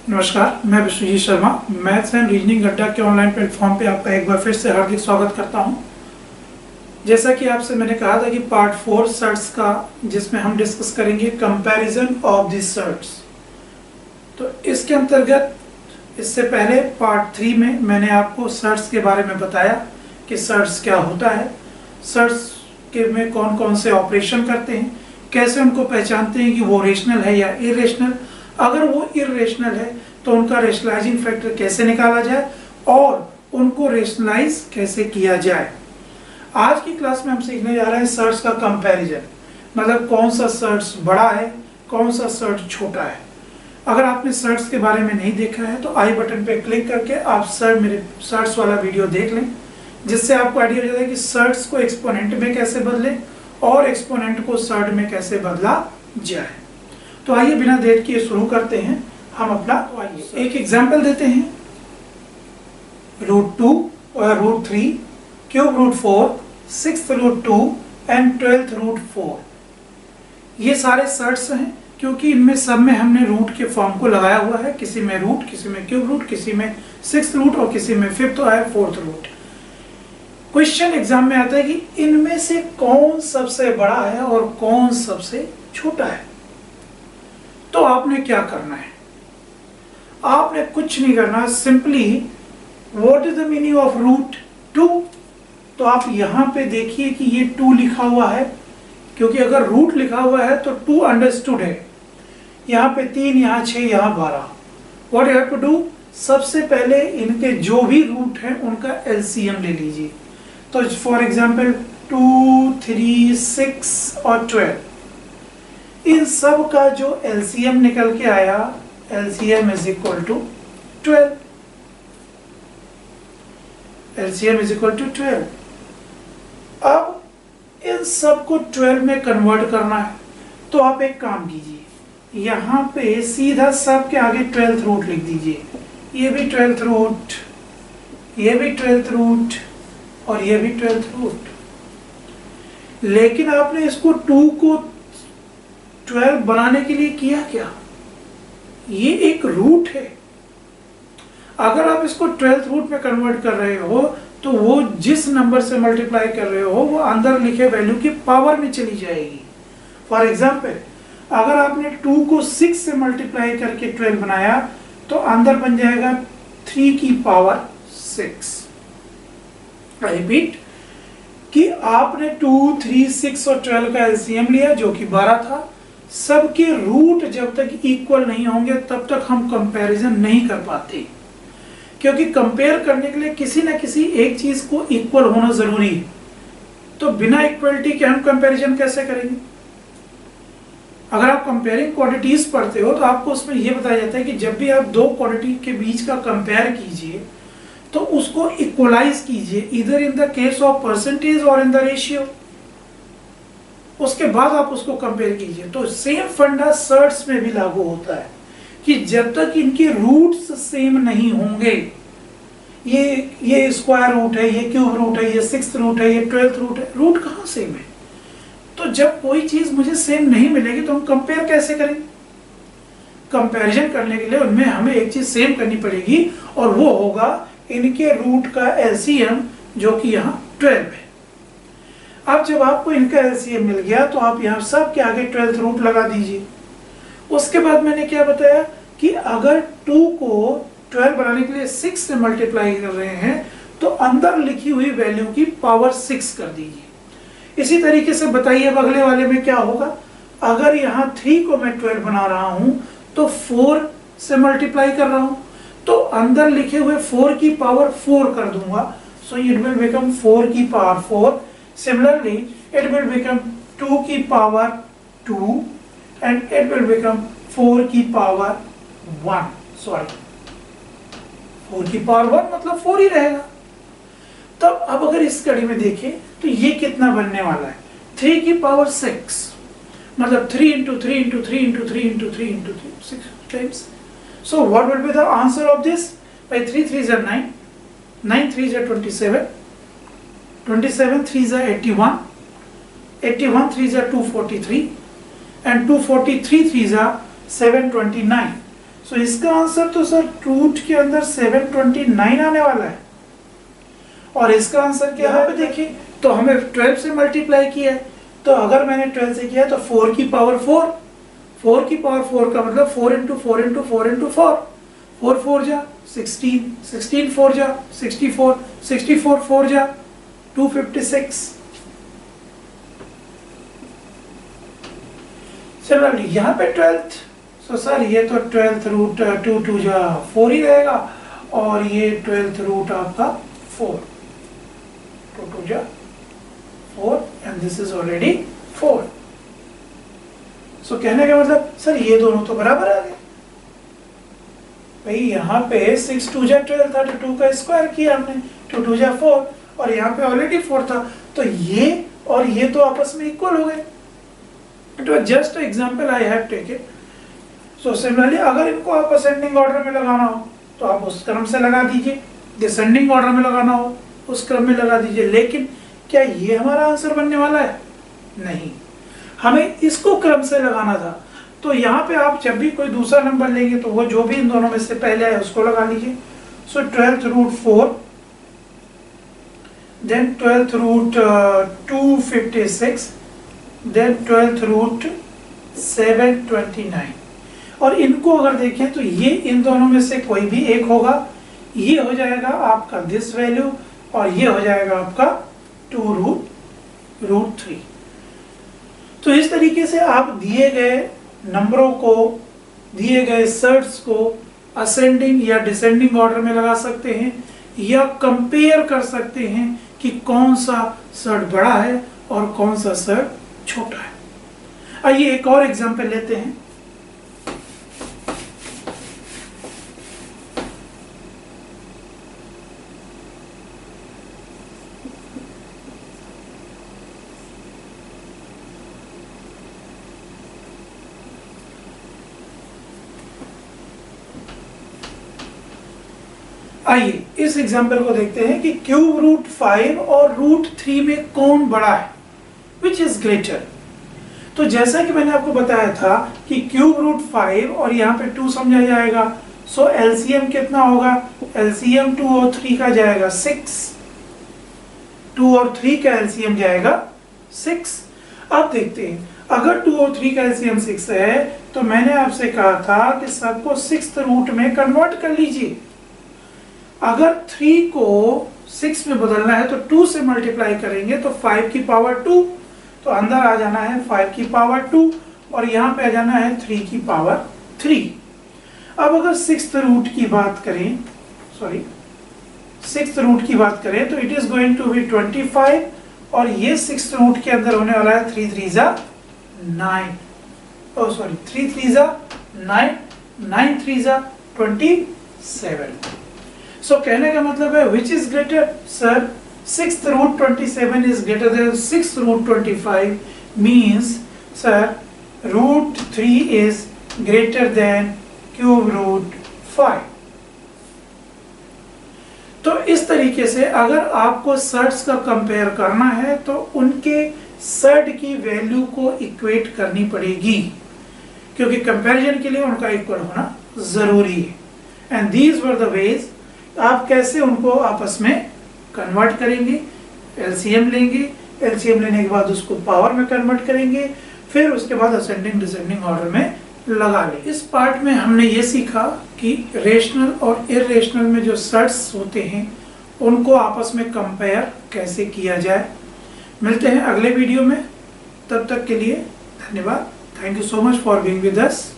नमस्कार, मैं Vishwajeet Sharma maths and reasoning Adda के ऑनलाइन प्लेटफॉर्म पे आपका एक बार फिर से हार्दिक स्वागत करता हूं। जैसा कि आपसे मैंने कहा था कि पार्ट 4 सर्ट्स का, जिसमें हम डिस्कस करेंगे कंपैरिजन ऑफ द सर्ट्स। तो इसके अंतर्गत इससे पहले पार्ट 3 में मैंने आपको सर्ट्स के बारे में बताया कि सर्ट्स क्या होता है, सर्ट्स के में कौन कौन से ऑपरेशन करते हैं, कैसे उनको पहचानते हैं कि वो रेशनल है या इरेशनल, अगर वो इरेशनल है तो उनका रेशनलाइजिंग फैक्टर कैसे निकाला जाए और उनको रेशनलाइज कैसे किया जाए। आज की क्लास में हम सीखने जा रहे हैं सर्ट्स का कंपैरिजन, मतलब कौन सा सर्ट्स बड़ा है, कौन सा सर्ट छोटा है। अगर आपने सर्ट्स के बारे में नहीं देखा है तो आई बटन पे क्लिक करके आप मेरे सर्ट्स वाला वीडियो देख लें, जिससे आपको आइडिया हो जाता है कि सर्ट्स को एक्सपोनेंट में कैसे बदलें और एक्सपोनेंट को सर्ट में कैसे बदला जाए। तो आइए बिना देर किए शुरू करते हैं हम अपना। एक एग्जांपल देते हैं, √2 और √3, क्यूब √4, 6th √2 एंड 12th √4। ये सारे सर्ट्स हैं क्योंकि इनमें सब में हमने रूट के फॉर्म को लगाया हुआ है, किसी में रूट, किसी में क्यूब रूट, किसी में 6th रूट और किसी में 5th और 4th रूट। क्वेश्चन एग्जाम में आता है कि इनमें से कौन सबसे बड़ा है और कौन सबसे छोटा है। तो आपने क्या करना है, आपने कुछ नहीं करना, simply what is the meaning of √2। तो आप यहां पे देखिए कि ये 2 लिखा हुआ है, क्योंकि अगर रूट लिखा हुआ है तो 2 अंडरस्टूड है। यहाँ पे 3, यहाँ 6, यहाँ 12। What you have to do, सबसे पहले इनके जो भी रूट हैं उनका एलसीएम ले लीजिए। तो फॉर एग्जाम्पल 2, 3, 6 और 12, इन सब का जो एलसीएम निकल के आया, LCM is equal to 12। LCM is equal to 12। अब इन सब को 12 में कन्वर्ट करना है, तो आप एक काम कीजिए, यहां पे सीधा सब के आगे 12th रूट लिख दीजिए। ये भी 12th रूट, ये भी 12th रूट और ये भी 12th रूट। लेकिन आपने इसको 2 को 12 बनाने के लिए किया क्या, ये एक रूट है। अगर आप इसको 12th रूट में कन्वर्ट कर रहे हो तो वो जिस नंबर से मल्टीप्लाई कर रहे हो वो अंदर लिखे वैल्यू की पावर में चली जाएगी। फॉर एग्जाम्पल, अगर आपने 2 को 6 से मल्टीप्लाई करके 12 बनाया तो अंदर बन जाएगा 3 की पावर 6। रिपीट कि आपने 2, 3, 6 और 12 का एलसीएम लिया जो कि 12 था। सबके रूट जब तक इक्वल नहीं होंगे तब तक हम कंपैरिजन नहीं कर पाते, क्योंकि कंपेयर करने के लिए किसी न किसी एक चीज को इक्वल होना जरूरी है। तो बिना इक्वलिटी के हम कंपैरिजन कैसे करेंगे। अगर आप कंपेयरिंग क्वांटिटीज पढ़ते हो तो आपको उसमें यह बताया जाता है कि जब भी आप दो क्वांटिटी के बीच का कंपेयर कीजिए तो उसको इक्वलाइज कीजिए, इधर in the case of percentage और इन द रेशियो। उसके बाद आप उसको कंपेयर कीजिए। तो सेम फंडा सर्ट्स में भी लागू होता है कि जब तक इनके रूट्स सेम नहीं होंगे, ये स्क्वायर रूट है, ये क्यूब रूट है, ये 6th रूट है, ये 12th रूट है, रूट कहाँ सेम है। तो जब कोई चीज मुझे सेम नहीं मिलेगी तो हम कंपेयर कैसे करेंगे। कंपैरिजन करने के लिए उनमें हमें एक चीज सेम करनी पड़ेगी और वो होगा इनके रूट का एलसीएम, जो कि यहाँ 12 है। अब जब आपको इनका एलसीएम मिल गया तो आप यहाँ सब के आगे 12th रूट लगा दीजिए। उसके बाद मैंने क्या बताया कि अगर 2 को 12 बनाने के लिए 6 से मल्टीप्लाई कर रहे हैं तो अंदर लिखी हुई वैल्यू की पावर 6 कर दीजिए। इसी तरीके से बताइए अब अगले वाले में क्या होगा। अगर यहाँ 3 को मैं 12 बना रहा हूं तो 4 से मल्टीप्लाई कर रहा हूं, तो अंदर लिखे हुए 4 की पावर 4 कर दूंगा। सो इट विल बिकम 4 की power 4। Similarly, it will become 2 की power 2 and it will become 4 की पावर 1। सॉरी, 4 की पावर 1 मतलब 4 ही रहेगा। तब अब अगर इस कड़ी में देखें तो ये कितना बनने वाला है, 3 की पावर 6 मतलब 3 into 3 into 3 into 3 into 3 into 3, 6 times. So what will be the answer of this? By 3 3s are 9, 9 3s are 27, 27 3s are 81, 81 3s are 243 and 243 3s are 729. सो इसका आंसर तो सर रूट के अंदर 729 आने वाला है। और इसका आंसर क्या है? देखिए तो हमें 12 से मल्टीप्लाई किया है, तो अगर मैंने 12 से किया तो 4 की पावर 4, 4 की पावर 4 का मतलब 4 इंटू 4 इंटू 4 इंटू 4, 4 4 जा 16, 16 4 जा 64, 64 4 जा 256। चलो यहाँ पे 12th, सो सर ये तो 12th रूट 2 2 जा 4 ही रहेगा, और ये 12th रूट आपका 4, 2 2 जा 4 एंड दिस इज ऑलरेडी 4। सो कहने का मतलब सर ये दोनों तो बराबर आ गए भाई। यहाँ पे 6 2 जा 12 था, तो 2 का स्क्वायर किया हमने, 2 2 जा 4, और यहाँ पे ऑलरेडी 4 था, तो ये और ये तो आपस में इक्वल हो गए। It was just example I have taken. So similarly अगर इनको आप असेंडिंग ऑर्डर में लगाना हो तो आप उस क्रम से लगा दीजिए, डिसेंडिंग ऑर्डर में लगाना हो उस क्रम में लगा दीजिए। लेकिन क्या ये हमारा आंसर बनने वाला है? नहीं, हमें इसको क्रम से लगाना था। तो यहाँ पे आप जब भी कोई दूसरा नंबर लेंगे तो वो जो भी इन दोनों में से पहले आए उसको लगा लीजिए। So 12th root 4, then 12th root 256, then 12th root 729। और इनको अगर देखें तो ये इन दोनों में से कोई भी एक होगा, ये हो जाएगा आपका दिस वैल्यू, और ये हो जाएगा आपका 2 रूट 3। तो इस तरीके से आप दिए गए नंबरों को, दिए गए सर्ट्स को असेंडिंग या डिसेंडिंग ऑर्डर में लगा सकते हैं, या कंपेयर कर सकते हैं कि कौन सा सर्ट बड़ा है और कौन सा सर्ट छोटा है। आइए एक और एग्जांपल लेते हैं। आइए इस एग्जाम्पल को देखते हैं कि क्यूब रूट 5 और रूट 3 में कौन बड़ा है, विच इज ग्रेटर। तो जैसा कि मैंने आपको बताया था कि क्यूब रूट 5 और यहाँ पे 2 समझा जाएगा, सो एलसीएम कितना होगा? एलसीएम 2 और 3 का जाएगा 6, 2 और 3 का एलसीएम जाएगा 6। अब देखते हैं, अगर 2 और 3 का एलसीएम 6 है तो मैंने आपसे कहा था कि सबको 6th रूट में कन्वर्ट कर लीजिए। अगर 3 को 6 में बदलना है तो 2 से मल्टीप्लाई करेंगे तो 5 की पावर 2, तो अंदर आ जाना है 5 की पावर 2 और यहाँ पे आ जाना है 3 की पावर 3। अब अगर 6th रूट की बात करें, सॉरी 6th रूट की बात करें तो it is going to be 25, और ये 6th रूट के अंदर होने वाला है 3 3 जा 9, ओ सॉरी 3 3 जा 9, 9 3 जा 27। सो कहने का मतलब है which is greater? Sir 6th root 27 is greater than 6th root 25, means sir root 3 is greater than cube root 5। तो इस तरीके से अगर आपको सर्ट्स का कंपेयर करना है तो उनके सर्ट की वैल्यू को इक्वेट करनी पड़ेगी, क्योंकि कंपैरिजन के लिए उनका इक्वल होना जरूरी है। And these were the ways आप कैसे उनको आपस में कन्वर्ट करेंगे। एलसीएम लेंगे, एलसीएम लेने के बाद उसको पावर में कन्वर्ट करेंगे, फिर उसके बाद असेंडिंग डिसेंडिंग ऑर्डर में लगा लें। इस पार्ट में हमने ये सीखा कि रेशनल और इरेशनल में जो सर्ट्स होते हैं उनको आपस में कंपेयर कैसे किया जाए। मिलते हैं अगले वीडियो में, तब तक के लिए धन्यवाद। Thank you so much for being with us.